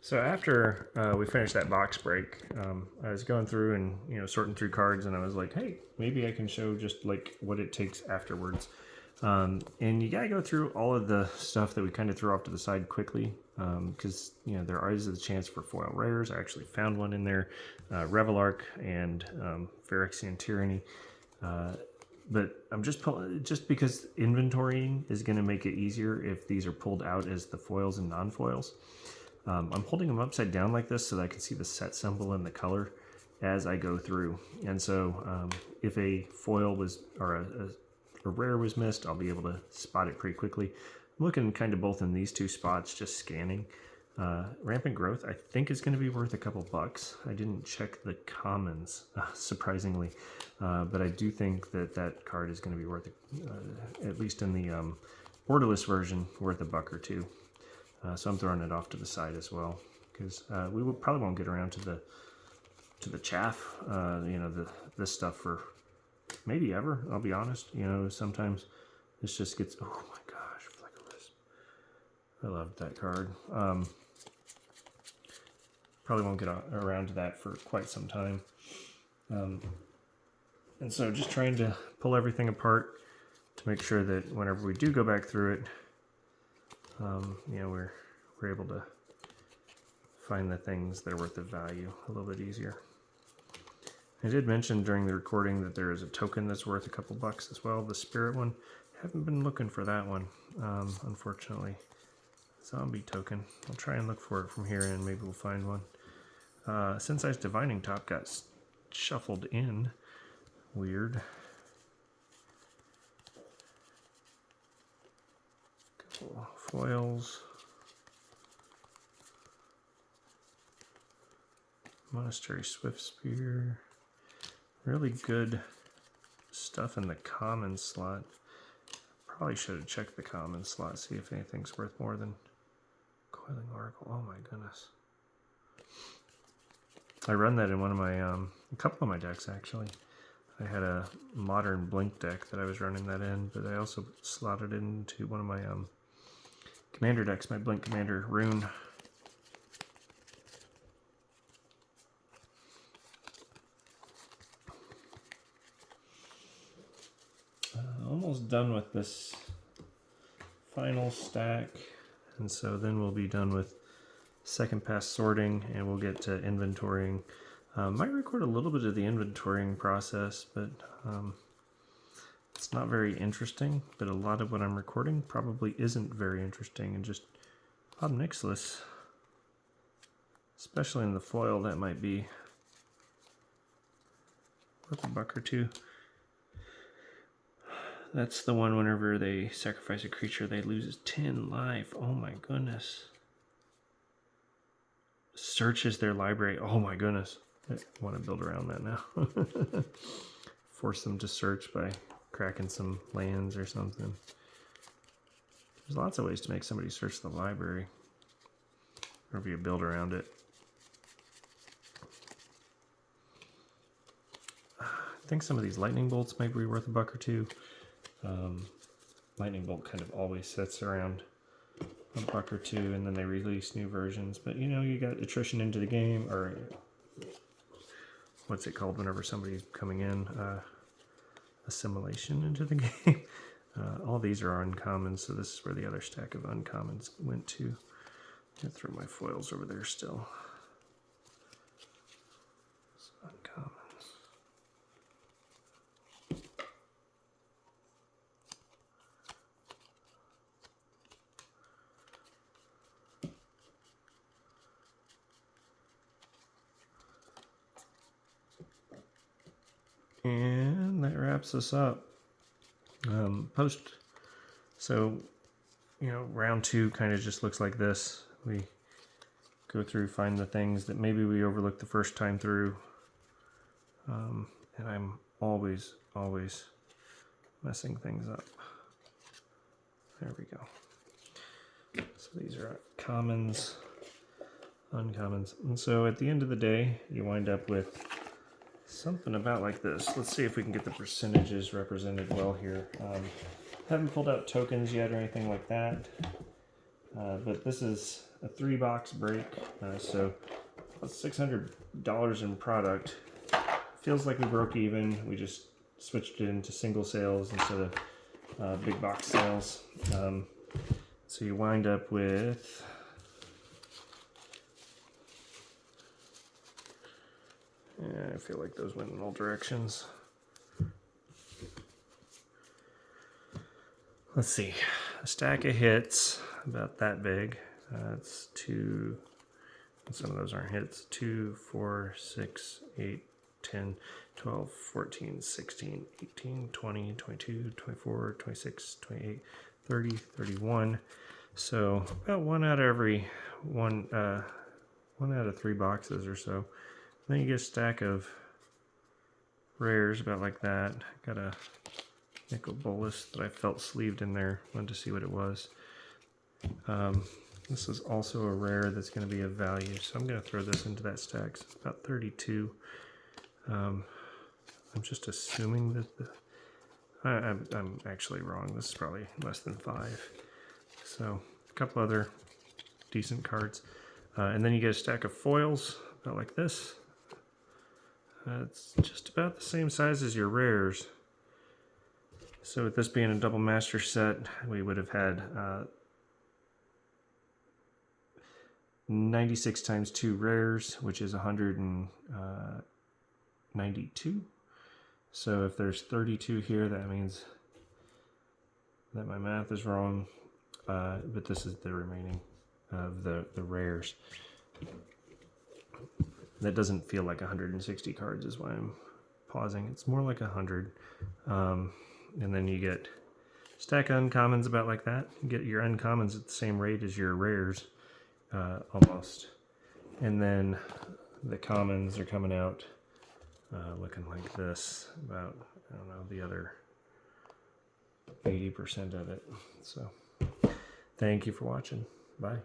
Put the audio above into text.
So after we finished that box break, I was going through and sorting through cards, and I was like, "Hey, maybe I can show just like what it takes afterwards." And you gotta go through all of the stuff that we kind of threw off to the side quickly, because there is a chance for foil rares. I actually found one in there, Revelark and Phyrexian Tyranny. But I'm just because inventorying is going to make it easier if these are pulled out as the foils and non-foils. I'm holding them upside down like this so that I can see the set symbol and the color as I go through. And so if a foil was, or a rare was missed, I'll be able to spot it pretty quickly. I'm looking kind of both in these two spots, just scanning. Rampant Growth, I think, is going to be worth a couple bucks. I didn't check the commons, surprisingly, but I do think that that card is going to be worth, at least in the borderless version, worth a buck or two. So I'm throwing it off to the side as well, because probably won't get around to the chaff, this stuff for maybe ever. I'll be honest. Sometimes this just gets. Oh my gosh, Flicker Wisp! I loved that card. Probably won't get around to that for quite some time. And so just trying to pull everything apart to make sure that whenever we do go back through it, we're able to find the things that are worth the value a little bit easier. I did mention during the recording that there is a token that's worth a couple bucks as well, the spirit one. Haven't been looking for that one, unfortunately. Zombie token. I'll try and look for it from here and maybe we'll find one. Sensei's Divining Top got shuffled in. Weird. Couple foils. Monastery Swift Spear. Really good stuff in the common slot. Probably should have checked the common slot, see if anything's worth more than Coiling Oracle. Oh my goodness. I run that in one of my, a couple of my decks actually. I had a modern Blink deck that I was running that in, but I also slotted it into one of my commander decks, my Blink Commander Rune. Almost done with this final stack, and so then we'll be done with second pass sorting and we'll get to inventorying. Might record a little bit of the inventorying process, but it's not very interesting. But a lot of what I'm recording probably isn't very interesting, and just Obnixilis, especially in the foil, that might be worth a buck or two. That's the one whenever they sacrifice a creature, they lose 10 life. Oh my goodness. Searches their library. Oh my goodness. I want to build around that now. Force them to search by cracking some lands or something. There's lots of ways to make somebody search the library. Or if you build around it. I think some of these lightning bolts might be worth a buck or two. Lightning bolt kind of always sits around a buck or two, and then they release new versions. But you got attrition into the game, or what's it called whenever somebody's coming in? Assimilation into the game. All these are uncommon, so this is where the other stack of uncommons went to. I'm gonna throw my foils over there still. It's uncommons. And that wraps us up. Round two kind of just looks like this. We go through, find the things that maybe we overlooked the first time through. And I'm always messing things up. There we go. So these are commons, uncommons. And so at the end of the day, you wind up with something about like this. Let's see if we can get the percentages represented well here. Haven't pulled out tokens yet or anything like that. But this is a 3-box break, so that's $600 in product. Feels like we broke even. We just switched it into single sales instead of big box sales. So you wind up with I feel like those went in all directions. Let's see, a stack of hits about that big. That's 2. Some of those aren't hits. 2, 4, 6, 8, 10, 12, 14, 16, 18, 20, 22, 24, 26, 28, 30, 31. So about one out of 3 boxes or so. Then you get a stack of rares about like that. Got a nickel bolus that I felt sleeved in there. Wanted to see what it was. This is also a rare that's going to be of value, so I'm going to throw this into that stack. It's about 32. I'm just assuming that I'm actually wrong. This is probably less than 5. So a couple other decent cards. And then you get a stack of foils, about like this. It's just about the same size as your rares. So with this being a double master set, we would have had 96 times 2 rares, which is 192. So if there's 32 here, that means that my math is wrong. But this is the remaining of the rares. That doesn't feel like 160 cards is why I'm pausing. It's more like 100. And then you get stack of uncommons about like that. You get your uncommons at the same rate as your rares, almost. And then the commons are coming out looking like this, about, I don't know, the other 80% of it. So thank you for watching. Bye.